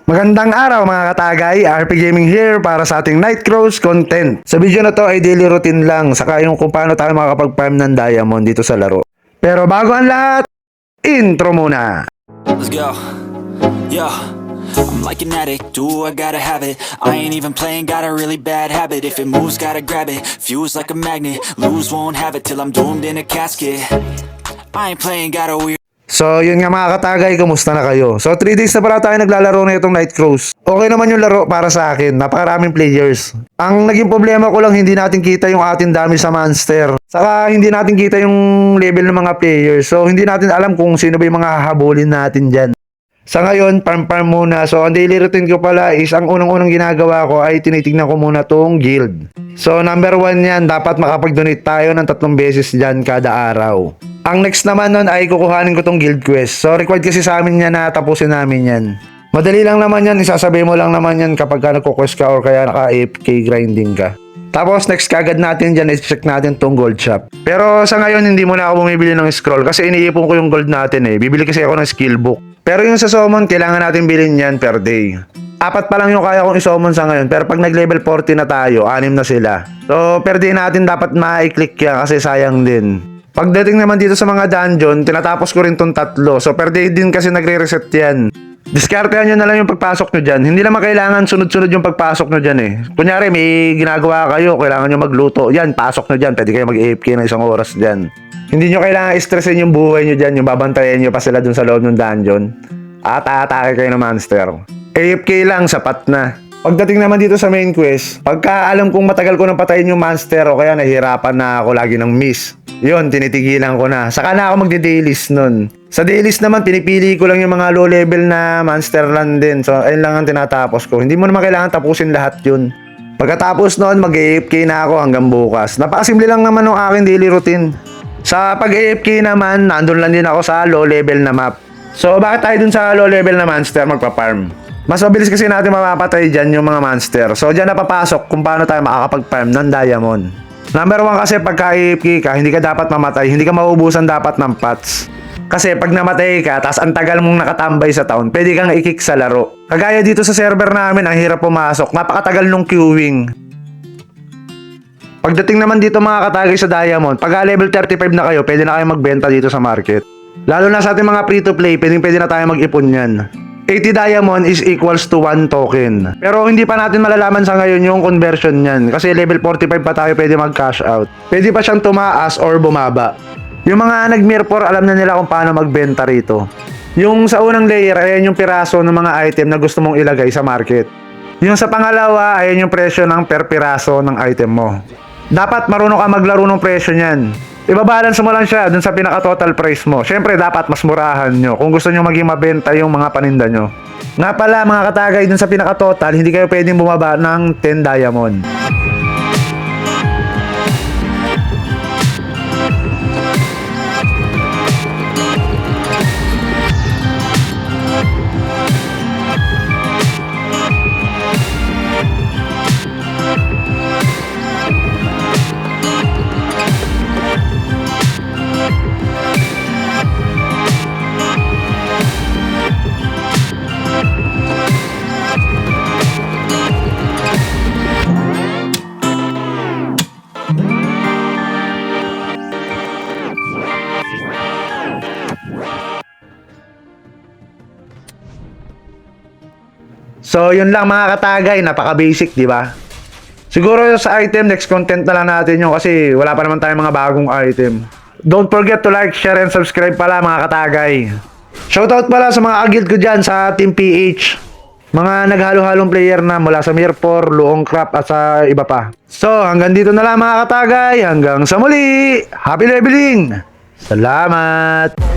Magandang araw mga katagay, RP Gaming here para sa ating Night Cruise content. Sa video na to ay daily routine lang, saka yung kung paano tayo makakapag-farm ng diamond dito sa laro. Pero bago ang lahat, intro muna! Let's go. Yeah. I'm like an addict, do I gotta have it. I ain't even playing, got a really bad habit. If it moves, gotta grab it. Fuse like a magnet, lose, won't have it till I'm doomed in a casket. I ain't playing, got a weird. So yun nga mga katagay, kumusta na kayo? So 3 days na pala tayo naglalaro na itong Night Cruise. Okay naman yung laro para sa akin, napakaraming players. Ang naging problema ko lang, hindi natin kita yung ating dami sa monster. Saka hindi natin kita yung level ng mga players. So hindi natin alam kung sino ba yung mga hahabulin natin dyan. Sa ngayon, farm muna. So, ang daily routine ko pala is, ang unang-unang ginagawa ko ay tinitignan ko muna tong guild. So, number 1 yan, dapat makapag-donate tayo ng 3 beses dyan kada araw. Ang next naman nun ay kukuhanin ko tong guild quest. So, required kasi sa amin yan na tapusin namin yan. Madali lang naman yan, isasabi mo lang naman yan kapag ka nagko-quest ka or kaya naka-AFK grinding ka. Tapos next kagad natin dyan, i-check natin tong gold shop. Pero sa ngayon, hindi muna ako bumibili ng scroll kasi iniipon ko yung gold natin eh. Bibili kasi ako ng skill book. Pero yung sa summon, kailangan natin bilhin yan per day. 4 pa lang yung kaya kong i-summon sa ngayon. Pero pag nag-level 40 na tayo, 6 na sila. So per day natin dapat ma-click yan kasi sayang din. Pagdating naman dito sa mga dungeon, tinatapos ko rin tong 3. So per day din kasi nagre-reset yan. Diskartehan nyo na lang yung pagpasok nyo dyan. Hindi naman kailangan sunod-sunod yung pagpasok nyo dyan eh. Kunyari may ginagawa kayo, kailangan nyo magluto. Yan, pasok nyo dyan. Pwede kayo mag-AFK ng 1 oras dyan. Hindi nyo kailangan stressin yung buhay nyo dyan. Yung babantayan nyo pa sila dun sa loob ng dungeon. At atake kayo ng monster. AFK lang, sapat na. Pagdating naman dito sa main quest, pagka alam kong matagal ko nang patayin yung monster o kaya nahihirapan na ako lagi ng miss, yun, tinitigilan ko na. Saka na ako magde-dailies nun. Sa dailies naman, pinipili ko lang yung mga low level na monster lang din. So, ayun lang ang tinatapos ko. Hindi mo naman kailangan tapusin lahat yun. Pagkatapos noon, mag-AFK na ako hanggang bukas. Napakasimple lang naman ng aking daily routine. Sa pag-AFK naman, nandun lang din ako sa low level na map. So, bakit tayo dun sa low level na monster magpa-farm? Mas mabilis kasi natin mapapatay dyan yung mga monster. So, dyan napapasok kung paano tayo makakapag-farm ng diamond. Number 1 kasi pagka AFK ka, hindi ka dapat mamatay. Hindi ka mauubusan dapat ng pots. Kasi pag namatay ka, tas ang tagal mong nakatambay sa town, pwede kang i-kick sa laro. Kagaya dito sa server namin, ang hirap pumasok. Napakatagal nung queuing. Pagdating naman dito mga katagay sa diamond, pag level 35 na kayo, pwede na kayo magbenta dito sa market. Lalo na sa ating mga free-to-play, pwede na tayo mag-ipon yan. 80 diamond is equals to 1 token. Pero hindi pa natin malalaman sa ngayon yung conversion niyan. Kasi level 45 pa tayo pwede mag-cash out. Pwede pa siyang tumaas or bumaba. Yung mga nag-mirror, alam na nila kung paano magbenta rito. Yung sa unang layer, ayan yung piraso ng mga item na gusto mong ilagay sa market. Yung sa pangalawa, ayan yung presyo ng per piraso ng item mo. Dapat marunong ka maglaro ng presyo niyan. Ibabalance mo lang siya dun sa pinaka-total price mo. Syempre, dapat mas murahan nyo kung gusto nyo maging mabenta yung mga paninda nyo. Nga pala, mga katagay, dun sa pinaka-total, hindi kayo pwedeng bumaba ng 10 diamond. So, yun lang mga katagay, napaka-basic, di ba? Siguro sa item, next content na lang natin yun kasi wala pa naman tayong mga bagong item. Don't forget to like, share, and subscribe pala mga katagay. Shoutout pala sa mga agilid ko dyan sa Team PH. Mga naghalo-halong player na mula sa Mirror, Luong Crap at sa iba pa. So, hanggang dito na lang mga katagay. Hanggang sa muli. Happy leveling! Salamat!